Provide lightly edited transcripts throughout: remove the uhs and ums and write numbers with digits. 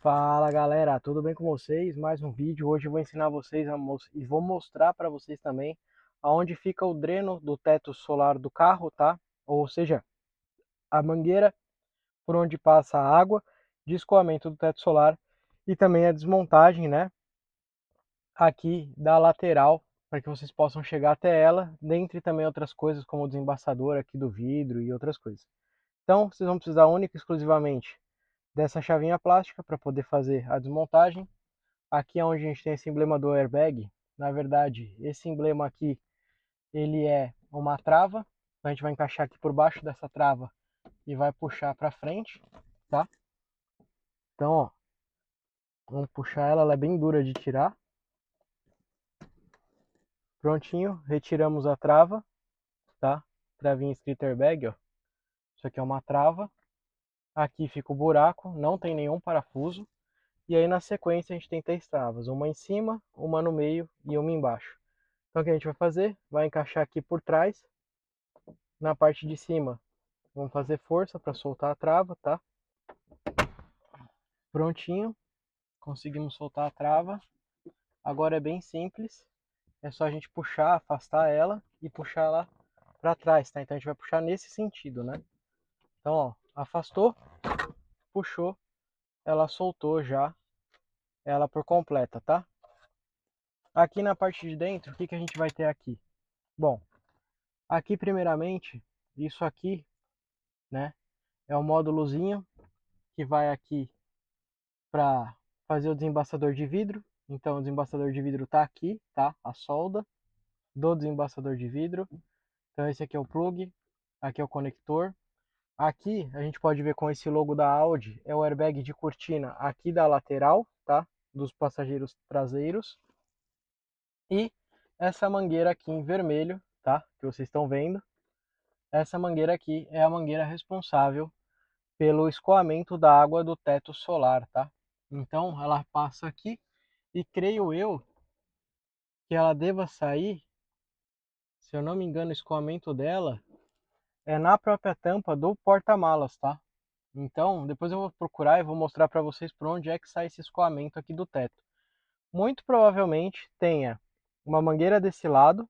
Fala galera, tudo bem com vocês? Mais um vídeo. Hoje eu vou ensinar vocês e vou mostrar para vocês também aonde fica o dreno do teto solar do carro, tá? Ou seja, a mangueira por onde passa a água de escoamento do teto solar e também a desmontagem, né? Aqui da lateral para que vocês possam chegar até ela, dentre também outras coisas como o desembaçador aqui do vidro e outras coisas. Então, vocês vão precisar única e exclusivamente dessa chavinha plástica para poder fazer a desmontagem. Aqui é onde a gente tem esse emblema do airbag. Na verdade, esse emblema aqui, ele é uma trava. A gente vai encaixar aqui por baixo dessa trava e vai puxar para frente, tá? Então, ó, vamos puxar ela, ela é bem dura de tirar. Prontinho, retiramos a trava, tá? Travinha escrita airbag, ó. Isso aqui é uma trava. Aqui fica o buraco, não tem nenhum parafuso. E aí na sequência a gente tem 3 travas, uma em cima, uma no meio e uma embaixo. Então o que a gente vai fazer? Vai encaixar aqui por trás, na parte de cima. Vamos fazer força para soltar a trava, tá? Prontinho, conseguimos soltar a trava. Agora é bem simples, é só a gente puxar, afastar ela e puxar ela para trás, tá? Então a gente vai puxar nesse sentido, né? Então, ó, afastou, puxou, ela soltou já ela por completa, tá? Aqui na parte de dentro, o que que a gente vai ter aqui? Bom, aqui primeiramente, isso aqui, né, é o módulozinho que vai aqui para fazer o desembaçador de vidro. Então o desembaçador de vidro tá aqui, tá? A solda do desembaçador de vidro. Então esse aqui é o plug, aqui é o conector. Aqui a gente pode ver com esse logo da Audi, é o airbag de cortina aqui da lateral, tá? Dos passageiros traseiros. E essa mangueira aqui em vermelho, tá? Que vocês estão vendo. Essa mangueira aqui é a mangueira responsável pelo escoamento da água do teto solar, tá? Então ela passa aqui e creio eu que ela deva sair, se eu não me engano, o escoamento dela é na própria tampa do porta-malas, tá? Então, depois eu vou procurar e vou mostrar para vocês por onde é que sai esse escoamento aqui do teto. Muito provavelmente tenha uma mangueira desse lado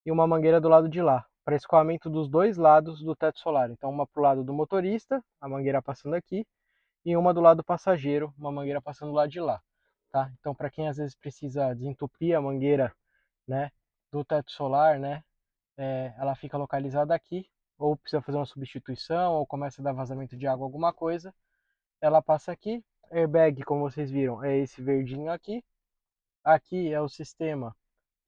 e uma mangueira do lado de lá, para escoamento dos dois lados do teto solar. Então, uma para o lado do motorista, a mangueira passando aqui, e uma do lado do passageiro, uma mangueira passando do lado de lá, tá? Então, para quem às vezes precisa desentupir a mangueira, né, do teto solar, né, ela fica localizada aqui, ou precisa fazer uma substituição, ou começa a dar vazamento de água, alguma coisa, ela passa aqui. Airbag, como vocês viram, é esse verdinho aqui. Aqui é o sistema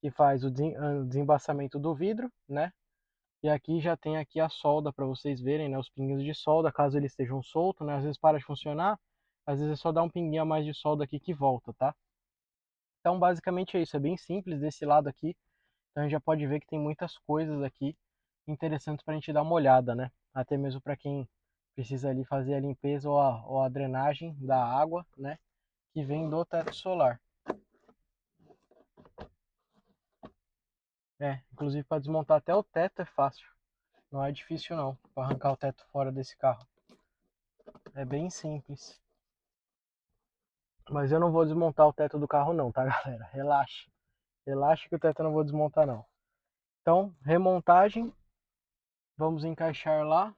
que faz o desembaçamento do vidro, né? E aqui já tem aqui a solda para vocês verem, né? Os pinguinhos de solda, caso eles estejam soltos, né? Às vezes para de funcionar, às vezes é só dar um pinguinho a mais de solda aqui que volta, tá? Então basicamente é isso, é bem simples desse lado aqui. Então a gente já pode ver que tem muitas coisas aqui interessantes para a gente dar uma olhada, né? Até mesmo para quem precisa ali fazer a limpeza ou a drenagem da água, né? Que vem do teto solar. Inclusive para desmontar até o teto é fácil. Não é difícil não, para arrancar o teto fora desse carro. É bem simples. Mas eu não vou desmontar o teto do carro não, tá galera? Relaxa. Relaxa que o teto eu não vou desmontar não. Então, remontagem. Vamos encaixar lá.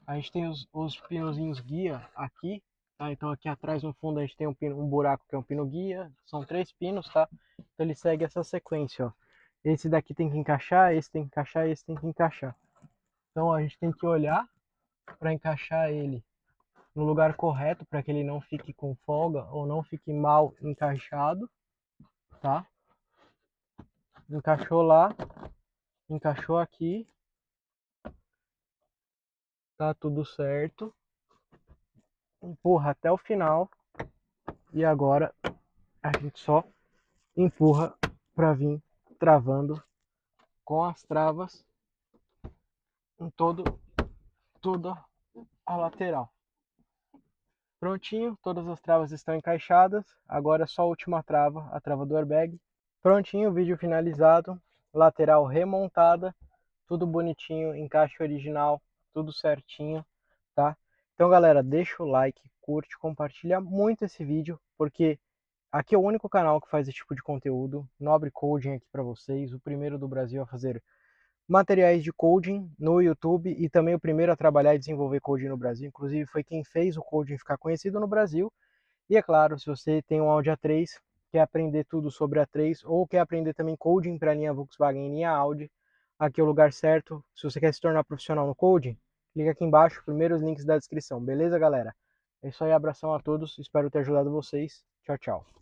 A gente tem os pinozinhos guia aqui, tá? Então aqui atrás no fundo a gente tem um buraco que é um pino guia. São 3 pinos, tá? Então ele segue essa sequência, ó. Esse daqui tem que encaixar, esse tem que encaixar, esse tem que encaixar. Então a gente tem que olhar para encaixar ele no lugar correto, para que ele não fique com folga ou não fique mal encaixado, tá? Encaixou lá, encaixou aqui, tá tudo certo. Empurra até o final e agora a gente só empurra para vir travando com as travas em toda a lateral. Prontinho, todas as travas estão encaixadas. Agora é só a última trava, a trava do airbag. Prontinho, vídeo finalizado. Lateral remontada, tudo bonitinho, encaixe original, tudo certinho, tá? Então, galera, deixa o like, curte, compartilha muito esse vídeo, porque aqui é o único canal que faz esse tipo de conteúdo, Nobre Coding aqui para vocês, o primeiro do Brasil a fazer materiais de coding no YouTube e também o primeiro a trabalhar e desenvolver coding no Brasil. Inclusive foi quem fez o coding ficar conhecido no Brasil. E é claro, se você tem um Audi A3, quer aprender tudo sobre A3 ou quer aprender também coding para a linha Volkswagen e linha Audi, aqui é o lugar certo. Se você quer se tornar profissional no coding, clica aqui embaixo, primeiros links da descrição. Beleza, galera? É isso aí, abração a todos, espero ter ajudado vocês. Tchau, tchau.